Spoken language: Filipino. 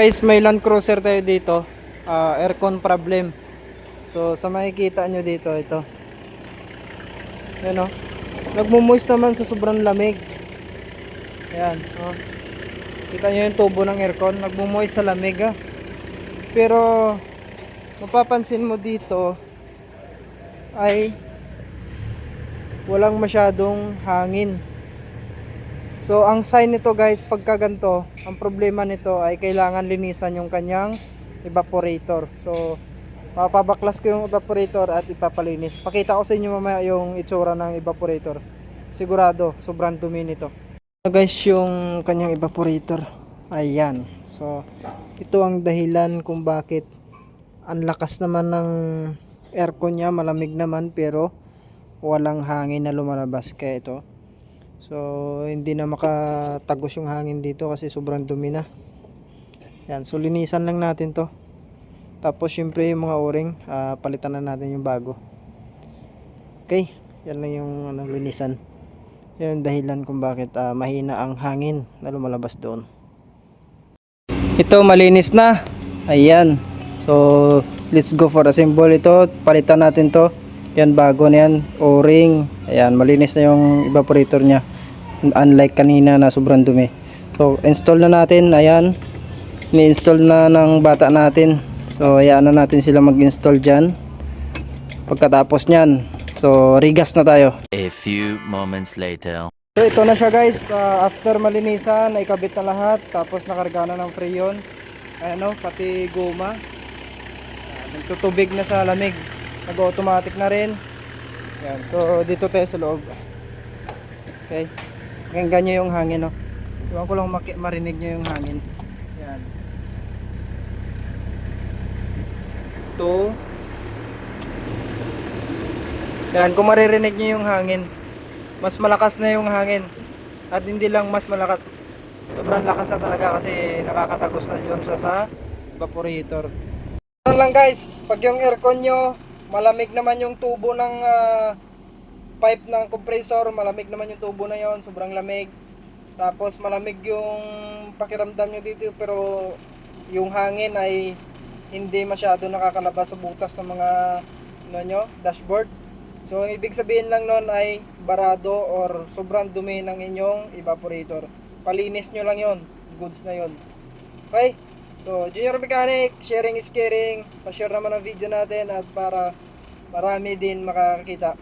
Guys, may Land Cruiser tayo dito. Aircon problem. So, sa makikita nyo dito, ito. Yan o. Nagmumoist naman sa sobrang lamig. Ayan. Oh. Kita nyo yung tubo ng aircon. Nagmumoist sa lamig ha. Pero, mapapansin mo dito ay walang masyadong hangin. So ang sign nito guys, pagka ganito, ang problema nito ay kailangan linisan yung kanyang evaporator. So papabaklas ko yung evaporator at ipapalinis. Pakita ko sa inyo mamaya yung itsura ng evaporator. Sigurado sobrang dumi nito. So guys, yung kanyang evaporator, ayan. So ito ang dahilan kung bakit ang lakas naman ng aircon niya, malamig naman pero walang hangin na lumalabas. Kaya ito, so hindi na makatagos yung hangin dito kasi sobrang dumi na. Yan, so linisan lang natin to. Tapos syempre yung mga o-ring, palitan na natin yung bago. Okay, yan lang yung linisan. Yan ang dahilan kung bakit mahina ang hangin na lumalabas doon. Ito malinis na. Ayan. So let's go for assemble ito. Palitan natin to. Yan, bago na yan, o-ring. Ayan, malinis na yung evaporator nya, unlike kanina na sobrang dumi. So install na natin. Ayan, ni-install na ng bata natin. So hayaan na natin sila mag-install dyan. Pagkatapos nyan, so rigas na tayo. A few moments later. So ito na siya guys. After malinisan, naikabit na lahat. Tapos nakarga na ng freon. Ayan o, pati goma. Nagtutubig na sa lamig. Nag-automatic na rin. Yan. So dito tayo sa loob. Okay. Hanggang nyo yung hangin, no. Iwan ko lang marinig nyo yung hangin. Yan. Ito. Yan, kung maririnig nyo yung hangin, mas malakas na yung hangin. At hindi lang mas malakas, sobrang lakas na talaga kasi nakakatagos na yun sa evaporator. Ano lang guys, pag yung aircon nyo malamig naman yung tubo ng pipe ng compressor, malamig naman yung tubo na yon, sobrang lamig. Tapos malamig yung pakiramdam nyo dito pero yung hangin ay hindi masyado nakakalabas sa butas ng mga dashboard. So ibig sabihin lang nun ay barado or sobrang dumi ng inyong evaporator. Palinis nyo lang yon, goods na yon. Okay? So, Junior Mechanic, sharing is caring. Pa-share naman ang video natin at para marami din makakita.